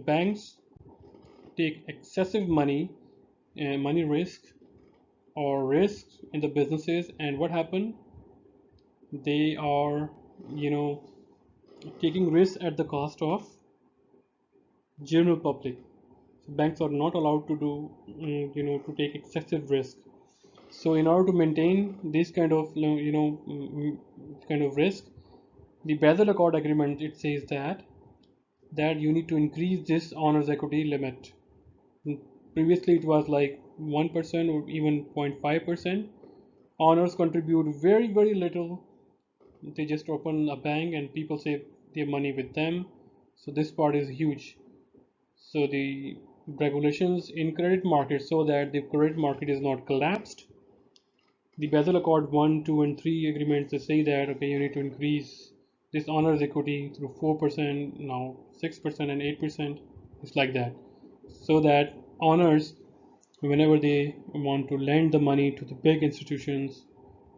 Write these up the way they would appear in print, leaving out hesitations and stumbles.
banks take excessive money risk or risk in the businesses, and what happened? They are, you know, taking risk at the cost of general public. So banks are not allowed to do, to take excessive risk. So in order to maintain this kind of, kind of risk, the Basel Accord agreement, it says that you need to increase this owner's equity limit. Previously, it was like 1% or even 0.5%. Owners contribute very, very little. They just open a bank and people save their money with them. So this part is huge. So the regulations in credit market so that the credit market is not collapsed. The Basel Accord 1, 2, and 3 agreements, they say that okay, you need to increase this owner's equity through 4%, now 6% and 8%. It's like that. So that owners, whenever they want to lend the money to the big institutions,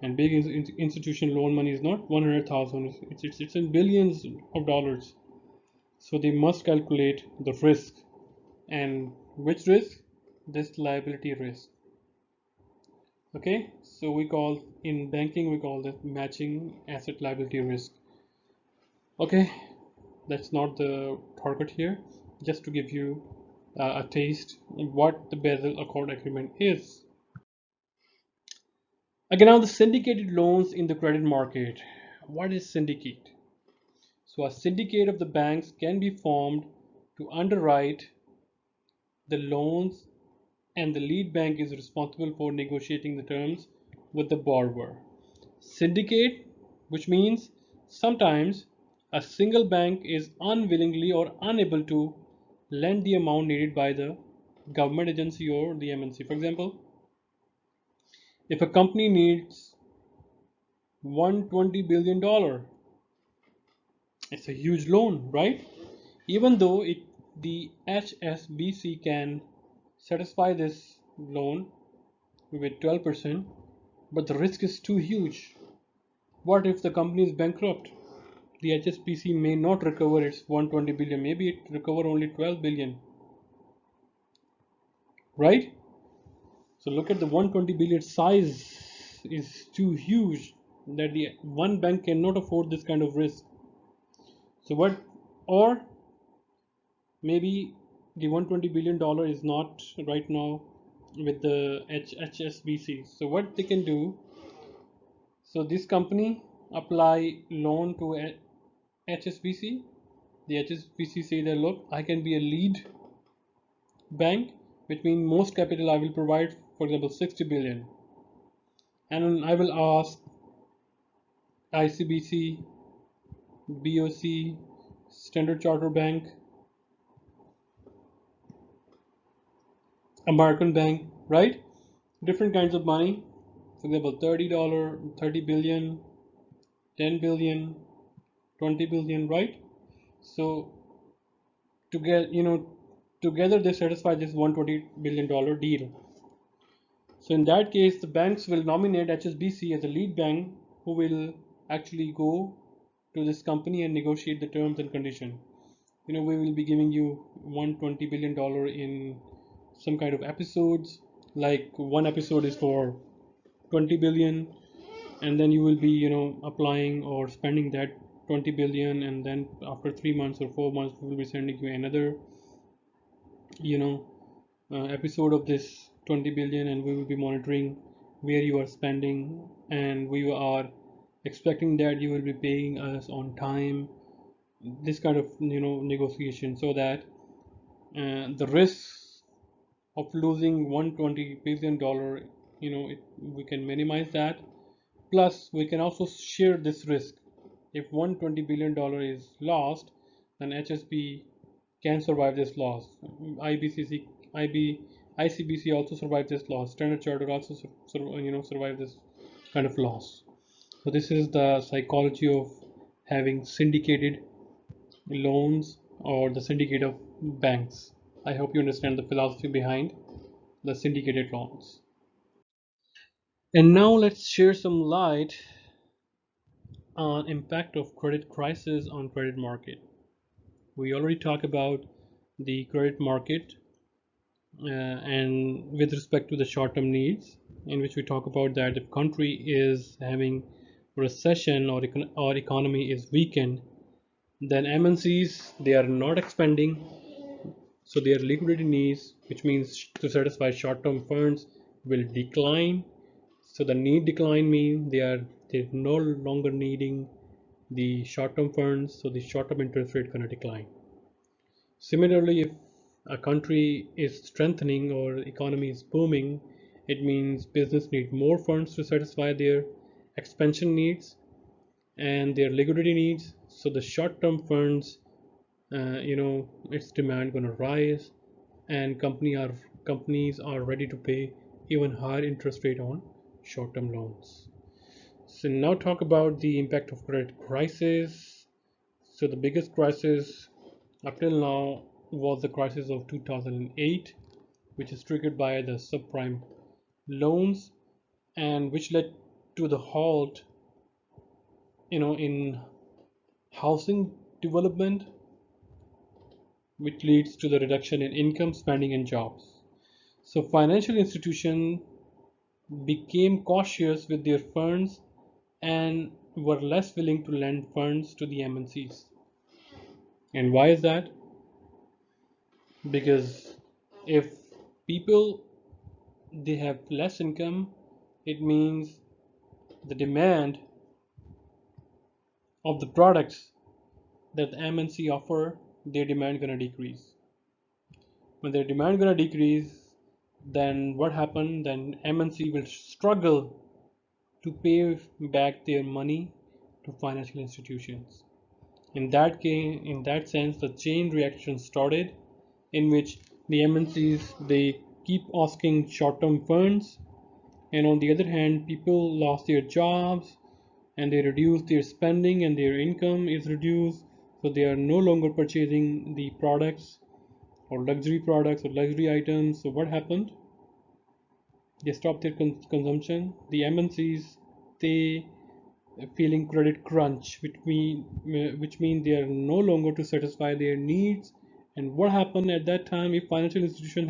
and big institution loan money is not 100,000, it's in billions of dollars. So they must calculate the risk. And which risk? This liability risk. Okay, so in banking we call that matching asset liability risk. Okay, that's not the target here, just to give you a taste of what the Basel Accord agreement is. Again, now the syndicated loans in the credit market. What is syndicate? So a syndicate of the banks can be formed to underwrite the loans, and the lead bank is responsible for negotiating the terms with the borrower. Syndicate, which means sometimes a single bank is unwillingly or unable to lend the amount needed by the government agency or the MNC. For example, if a company needs $120 billion, it's a huge loan, right? Even though the HSBC can satisfy this loan with 12%, but the risk is too huge. What if the company is bankrupt? The HSBC may not recover its 120 billion, maybe it recover only 12 billion, right? So look at the 120 billion size is too huge that the one bank cannot afford this kind of risk. So what, or maybe the $120 billion is not right now with the HSBC. So what they can do, so this company apply loan to HSBC. The HSBC say that look, I can be a lead bank, which means most capital I will provide, for example 60 billion, and I will ask ICBC, BOC, Standard Chartered Bank, American Bank, right? Different kinds of money. For example, $30, 30 billion, 10 billion, 20 billion, right? So together they satisfy this $120 billion deal. So in that case, the banks will nominate HSBC as a lead bank who will actually go to this company and negotiate the terms and condition. We will be giving you $120 billion in some kind of episodes, like one episode is for 20 billion, and then you will be applying or spending that 20 billion, and then after 3 months or 4 months we will be sending you another episode of this 20 billion, and we will be monitoring where you are spending, and we are expecting that you will be paying us on time. This kind of negotiation, so that the risk of losing $120 billion, we can minimize that. Plus we can also share this risk. If $120 billion is lost, then HSB can survive this loss. ICBC also survive this loss. Standard Chartered also survive this kind of loss. So this is the psychology of having syndicated loans or the syndicate of banks. I hope you understand the philosophy behind the syndicated loans. And now let's share some light on impact of credit crisis on credit market. We already talked about the credit market, and with respect to the short-term needs, in which we talk about that if country is having recession or economy is weakened, then MNCs they are not expanding, so their liquidity needs, which means to satisfy short-term funds, will decline. So the need decline means they're no longer needing the short-term funds, so the short-term interest rate gonna decline. Similarly, if a country is strengthening or economy is booming, it means business need more funds to satisfy their expansion needs and their liquidity needs. So the short-term funds, its demand gonna rise, and companies are ready to pay even higher interest rate on short-term loans. So now talk about the impact of credit crisis. So the biggest crisis up till now was the crisis of 2008, which is triggered by the subprime loans and which led to the halt, in housing development, which leads to the reduction in income, spending, and jobs. So financial institutions became cautious with their funds and were less willing to lend funds to the MNCs. And why is that? Because if people they have less income, it means the demand of the products that the MNC offer, their demand gonna decrease. When their demand gonna decrease, then what happen? Then MNC will struggle to pay back their money to financial institutions. In that sense, the chain reaction started, in which the MNCs they keep asking short-term funds, and on the other hand, people lost their jobs and they reduced their spending and their income is reduced, so they are no longer purchasing the products or luxury items. So what happened? They stopped their consumption. The MNCs they feeling credit crunch, which mean they are no longer to satisfy their needs. And what happened at that time? If financial institution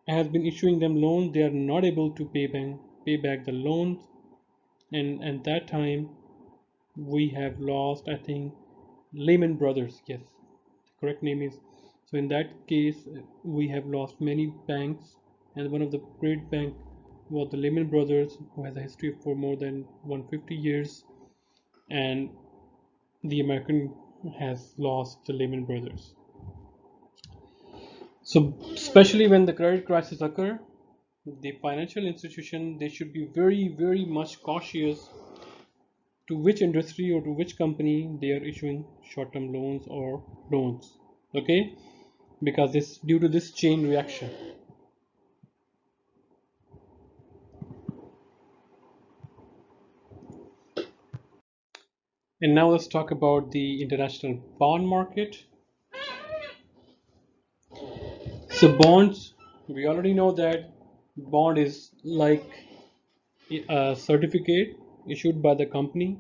has been issuing them loans, they are not able to pay back the loans, and at that time we have lost, I think, Lehman Brothers. Yes, the correct name is. So in that case, we have lost many banks, and one of the great bank was the Lehman Brothers, who has a history for more than 150 years, and the American has lost the Lehman Brothers. So especially when the credit crisis occur, the financial institution they should be very very much cautious to which industry or to which company they are issuing short-term loans or loans. Okay, because this due to this chain reaction. And now let's talk about the international bond market. So bonds, we already know that bond is like a certificate issued by the company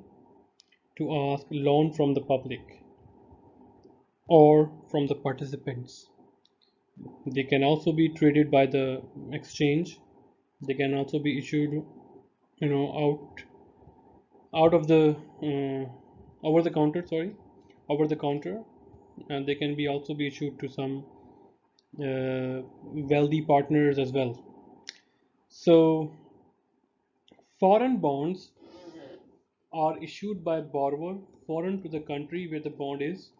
to ask loan from the public or from the participants. They can also be traded by the exchange. They can also be issued, out of the over the counter. Sorry, over the counter, and they can be also be issued to some wealthy partners as well. So foreign bonds are issued by borrower foreign to the country where the bond is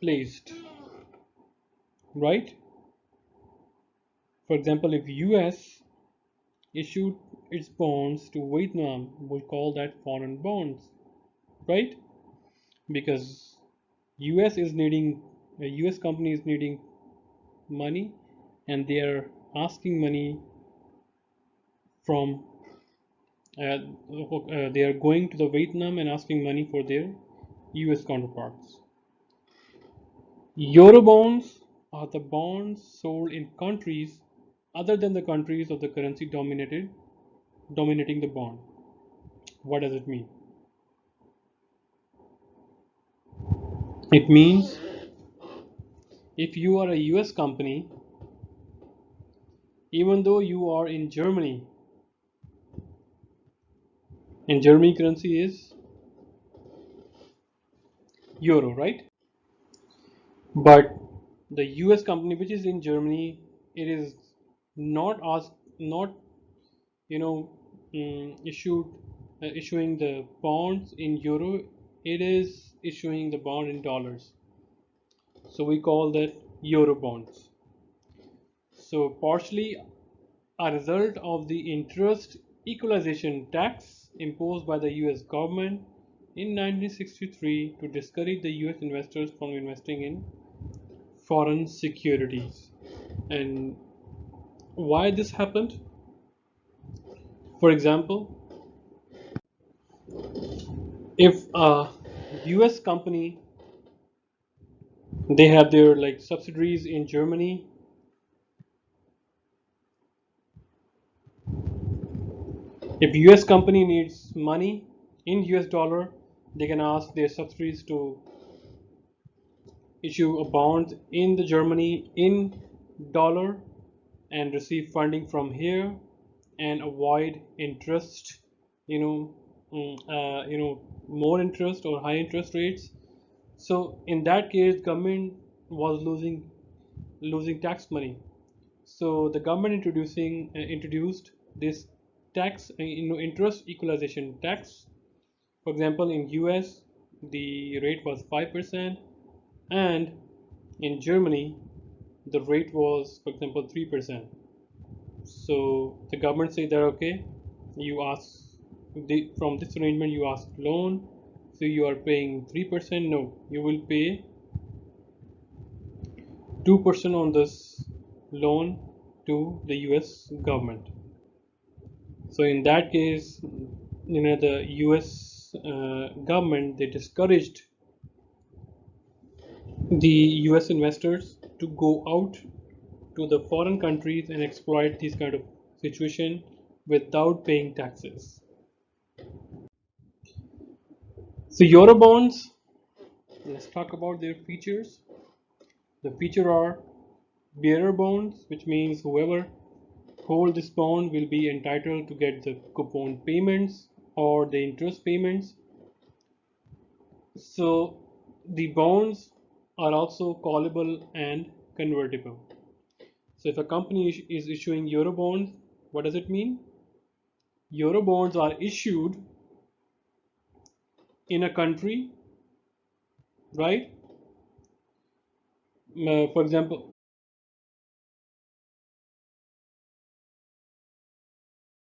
placed. Right? For example, if US issued its bonds to Vietnam, we call that foreign bonds, right? Because US is needing a US company is needing money, and they are asking money from they are going to the Vietnam and asking money for their US counterparts. Eurobonds are the bonds sold in countries other than the countries of the currency dominating the bond. What does it mean? It means if you are a US company, even though you are in Germany, and Germany currency is euro, right? But the US company which is in Germany, it is not asked, not you know issued issuing the bonds in euro. It is issuing the bond in dollars. So we call that euro bonds. So partially a result of the interest equalization tax imposed by the US government in 1963 to discourage the US investors from investing in foreign securities. And why this happened? For example, if a US company, they have their like subsidiaries in Germany, if US company needs money in US dollar, they can ask their subsidiaries to issue a bond in the Germany in dollar and receive funding from here and avoid interest, you know, more interest or high interest rates. So in that case, government was losing tax money. So the government introduced this tax, interest equalization tax. For example, in US, the rate was 5%, and in Germany, the rate was, for example, 3%. So the government said that okay, you ask from this arrangement you ask loan, so you are paying 3%. No, you will pay 2% on this loan to the US government. So in that case, the US government, they discouraged the US investors to go out to the foreign countries and exploit this kind of situation without paying taxes. So Eurobonds, let's talk about their features. The feature are bearer bonds, which means whoever hold this bond will be entitled to get the coupon payments or the interest payments. So the bonds are also callable and convertible. So if a company is issuing euro bonds, what does it mean? Euro bonds are issued in a country, right? For example,